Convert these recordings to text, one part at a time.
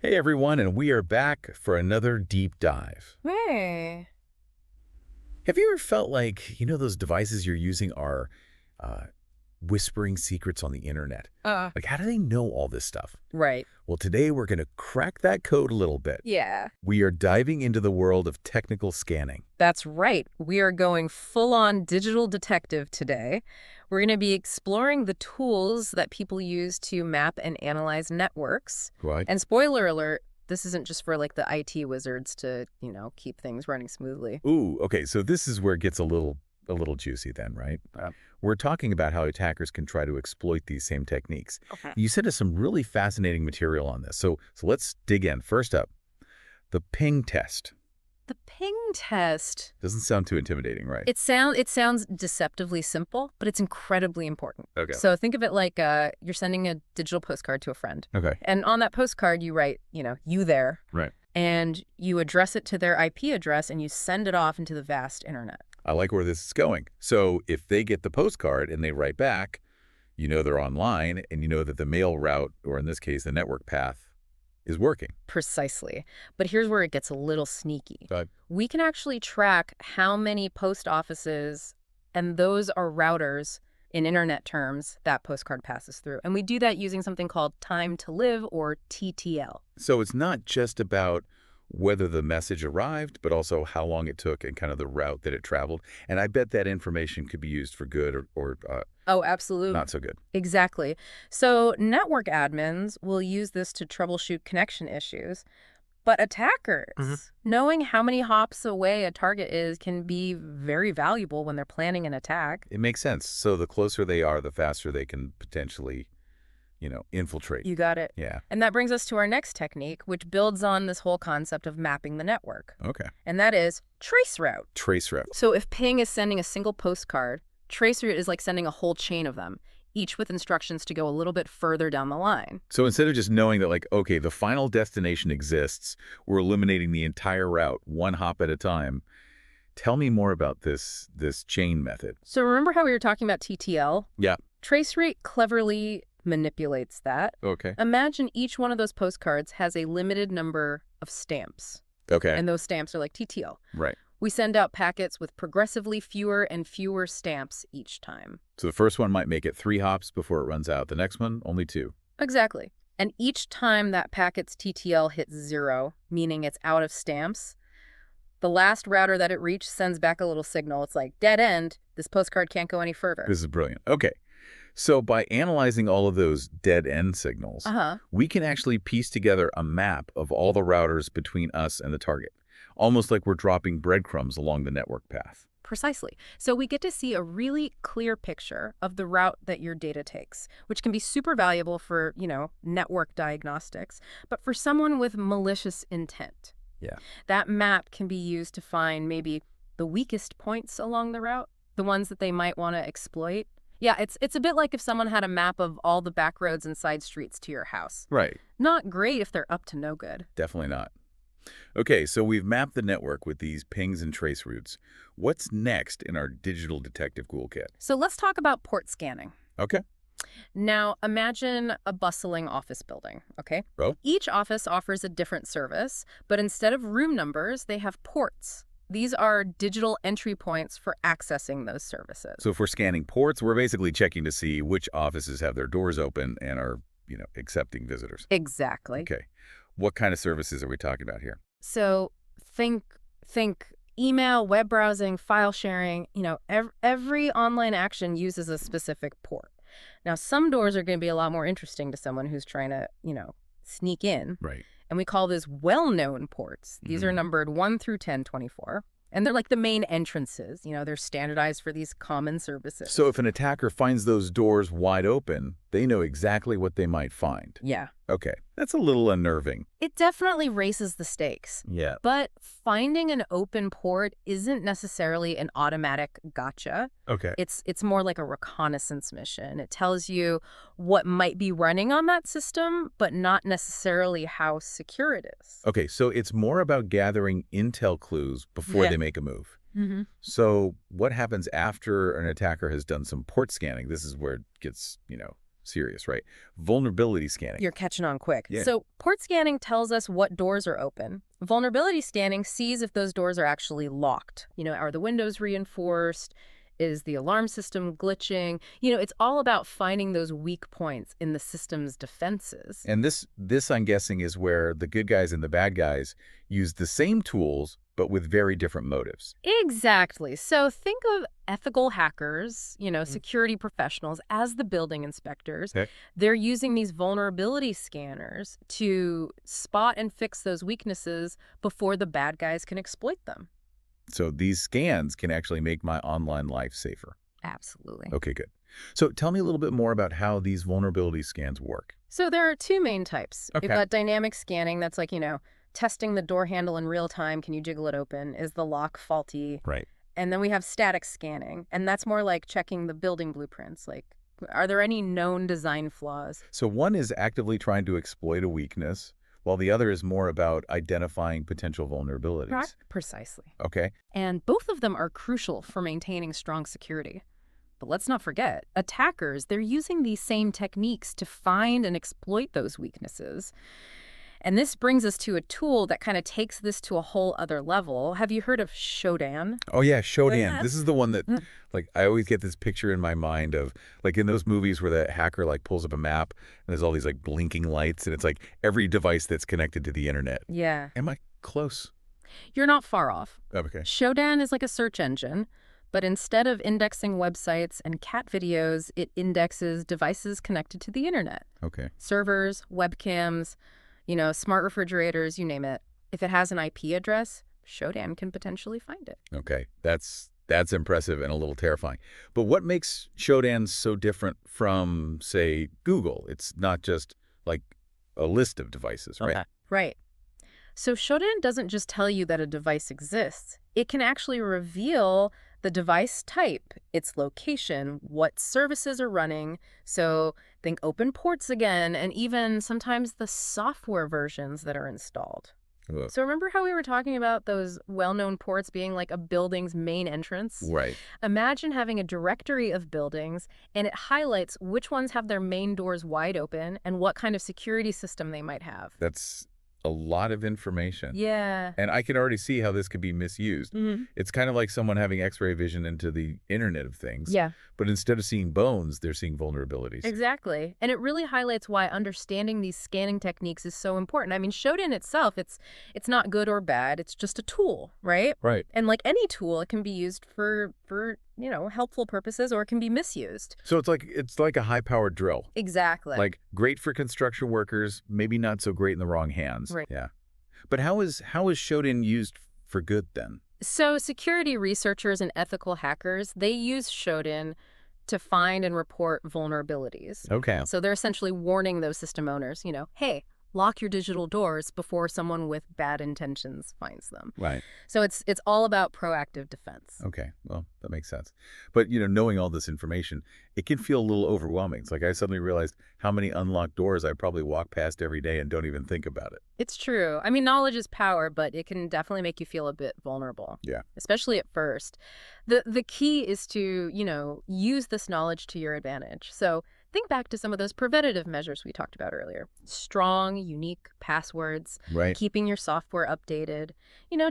Hey everyone, and we are back for another deep dive. Hey. Have you ever felt like, those devices you're using are uh, whispering secrets on the internet? Uh, Like, how do they know all this stuff? right. Well, today we're going to crack that code a little bit. Yeah. We are diving into the world of technical scanning. That's right. We are going full-on digital detective today. We're going to be exploring the tools that people use to map and analyze networks. Right? And spoiler alert, this isn't just for like the IT wizards to, keep things running smoothly. Ooh, okay, so this is where it gets a little juicy then, right? We're talking about how attackers can try to exploit these same techniques. Okay. You sent us some really fascinating material on this, so let's dig in. First up, the ping test. The ping test. Doesn't sound too intimidating, right? It sounds deceptively simple, but it's incredibly important. Okay. So think of it like you're sending a digital postcard to a friend. Okay. And on that postcard, you write, you there, Right. and you address it to their IP address, and you send it off into the vast internet. I like where this is going. So if they get the postcard and they write back, you know they're online and you know that the mail route, or in this case, the network path, is working. Precisely. But here's where it gets a little sneaky. But We can actually track how many post offices, and those are routers in internet terms, that postcard passes through. And we do that using something called time to live, or TTL. so it's not just about whether the message arrived, but also how long it took and kind of the route that it traveled. And I bet that information could be used for good or Oh, absolutely. not so good. Exactly. So network admins will use this to troubleshoot connection issues. But attackers, knowing how many hops away a target is can be very valuable when they're planning an attack. It makes sense. So the closer they are, the faster they can potentially, infiltrate. You got it. Yeah. And that brings us to our next technique, which builds on this whole concept of mapping the network. Okay. And that is traceroute. Trace route. So if ping is sending a single postcard, traceroute is like sending a whole chain of them, each with instructions to go a little bit further down the line. So instead of just knowing that, like, okay, the final destination exists, we're eliminating the entire route, one hop at a time. Tell me more about this chain method. So remember how we were talking about TTL? Yeah. Traceroute cleverly manipulates that. Okay. Imagine each one of those postcards has a limited number of stamps, Okay. and those stamps are like TTL. Right. We send out packets with progressively fewer and fewer stamps each time. So the first one might make it 3 hops before it runs out. The next one, only 2. Exactly. And each time that packet's TTL hits 0, meaning it's out of stamps, the last router that it reached sends back a little signal. It's like, dead end, this postcard can't go any further. This is brilliant. Okay. So by analyzing all of those dead end signals, we can actually piece together a map of all the routers between us and the target, almost like we're dropping breadcrumbs along the network path. Precisely. So we get to see a really clear picture of the route that your data takes, which can be super valuable for, network diagnostics, but for someone with malicious intent. Yeah. That map can be used to find maybe the weakest points along the route, the ones that they might want to exploit. Yeah, it's a bit like if someone had a map of all the back roads and side streets to your house. Right. Not great if they're up to no good. Definitely not. Okay, so we've mapped the network with these pings and trace routes. What's next in our digital detective toolkit? So let's talk about port scanning. Okay. Now, imagine a bustling office building, okay? Oh. Each office offers a different service, but instead of room numbers, they have ports. These are digital entry points for accessing those services. So if we're scanning ports, we're basically checking to see which offices have their doors open and are, accepting visitors. Exactly. Okay. What kind of services are we talking about here? So think email, web browsing, file sharing, every online action uses a specific port. Now, some doors are going to be a lot more interesting to someone who's trying to, sneak in. Right. And we call these well-known ports. These are numbered 1 through 1024. And they're like the main entrances. They're standardized for these common services. So if an attacker finds those doors wide open, they know exactly what they might find. Yeah. Okay. That's a little unnerving. It definitely raises the stakes. Yeah. But finding an open port isn't necessarily an automatic gotcha. Okay. It's more like a reconnaissance mission. It tells you what might be running on that system, but not necessarily how secure it is. Okay, so it's more about gathering intel clues before they make a move. So what happens after an attacker has done some port scanning? This is where it gets, serious, right? Vulnerability scanning. You're catching on quick. Yeah. So port scanning tells us what doors are open. Vulnerability scanning sees if those doors are actually locked. Are the windows reinforced? Is the alarm system glitching? It's all about finding those weak points in the system's defenses. And this, I'm guessing, is where the good guys and the bad guys use the same tools, but with very different motives. Exactly. So think of ethical hackers, security professionals as the building inspectors. Okay. They're using these vulnerability scanners to spot and fix those weaknesses before the bad guys can exploit them. So these scans can actually make my online life safer. Absolutely. Okay, good. So tell me a little bit more about how these vulnerability scans work. So there are two main types. Okay. You've got dynamic scanning. That's like, testing the door handle in real time. Can you jiggle it open? Is the lock faulty? Right. And then we have static scanning. And that's more like checking the building blueprints. Like, are there any known design flaws? So one is actively trying to exploit a weakness, while the other is more about identifying potential vulnerabilities. Precisely. Okay. And both of them are crucial for maintaining strong security. But let's not forget, attackers, they're using these same techniques to find and exploit those weaknesses. And this brings us to a tool that kind of takes this to a whole other level. Have you heard of Shodan? Oh, yeah, Shodan. This is the one that, I always get this picture in my mind of, in those movies where the hacker, pulls up a map and there's all these, blinking lights, and it's, every device that's connected to the internet. Yeah. Am I close? You're not far off. Okay. Shodan is like a search engine, but instead of indexing websites and cat videos, it indexes devices connected to the internet. Okay. Servers, webcams, smart refrigerators, you name it. If it has an IP address, Shodan can potentially find it. Okay. That's impressive and a little terrifying. But what makes Shodan so different from, say, Google? It's not just a list of devices, right? Okay. Right. So Shodan doesn't just tell you that a device exists. It can actually reveal the device type, its location, what services are running. So think open ports again, and even sometimes the software versions that are installed. Ugh. So remember how we were talking about those well-known ports being like a building's main entrance? Right. Imagine having a directory of buildings, and it highlights which ones have their main doors wide open and what kind of security system they might have. That's a lot of information. Yeah. And I can already see how this could be misused. Mm-hmm. It's kind of like someone having X-ray vision into the Internet of Things. Yeah. But instead of seeing bones, they're seeing vulnerabilities. Exactly. And it really highlights why understanding these scanning techniques is so important. I mean, Shodan itself, it's not good or bad. It's just a tool, right? Right. And like any tool, it can be used for helpful purposes, or it can be misused. So it's like a high-powered drill. Exactly. Great for construction workers, maybe not so great in the wrong hands. Right. Yeah. But how is Shodan used for good then? So security researchers and ethical hackers, they use Shodan to find and report vulnerabilities. Okay. So they're essentially warning those system owners, hey, lock your digital doors before someone with bad intentions finds them. Right. So it's all about proactive defense. Okay. Well, that makes sense. But, knowing all this information, it can feel a little overwhelming. It's like I suddenly realized how many unlocked doors I probably walk past every day and don't even think about it. It's true. I mean, knowledge is power, but it can definitely make you feel a bit vulnerable. Yeah. Especially at first. The key is to, use this knowledge to your advantage. So think back to some of those preventative measures we talked about earlier. Strong, unique passwords, Right. keeping your software updated,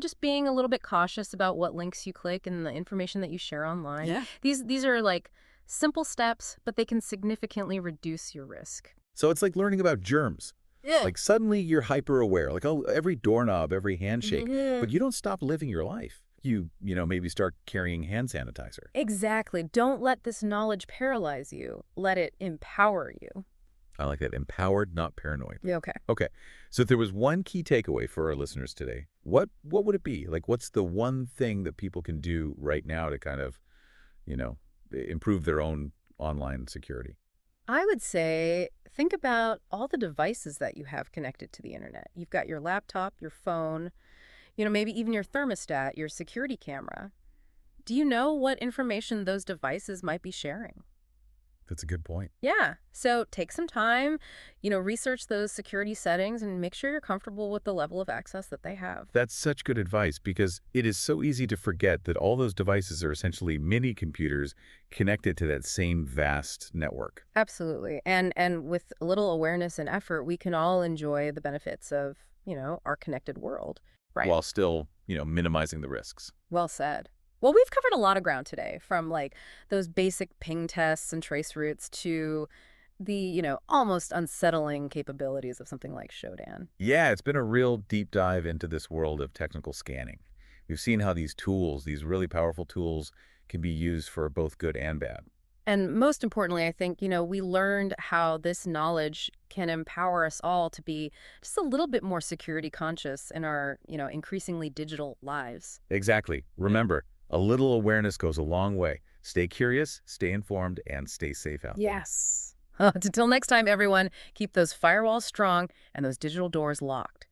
just being a little bit cautious about what links you click and the information that you share online. Yeah. These are simple steps, but they can significantly reduce your risk. So it's like learning about germs. Yeah. Suddenly you're hyper aware, every doorknob, every handshake, Mhm. but you don't stop living your life. You maybe start carrying hand sanitizer. Exactly. Don't let this knowledge paralyze you. Let it empower you. I like that. Empowered, not paranoid. Yeah, okay. Okay. So if there was one key takeaway for our listeners today, what would it be? What's the one thing that people can do right now to kind of, improve their own online security? I would say think about all the devices that you have connected to the internet. You've got your laptop, your phone, maybe even your thermostat, your security camera. Do you know what information those devices might be sharing? That's a good point. Yeah. So take some time, research those security settings and make sure you're comfortable with the level of access that they have. That's such good advice because it is so easy to forget that all those devices are essentially mini computers connected to that same vast network. Absolutely. And with a little awareness and effort, we can all enjoy the benefits of, our connected world. Right. While still, minimizing the risks. Well said. Well, we've covered a lot of ground today, from like those basic ping tests and trace routes to the, almost unsettling capabilities of something like Shodan. Yeah, it's been a real deep dive into this world of technical scanning. We've seen how these tools, these really powerful tools, can be used for both good and bad. And most importantly, I think, we learned how this knowledge can empower us all to be just a little bit more security conscious in our, increasingly digital lives. Exactly. Remember, a little awareness goes a long way. Stay curious, stay informed, and stay safe out there. Yes. Until next time, everyone, keep those firewalls strong and those digital doors locked.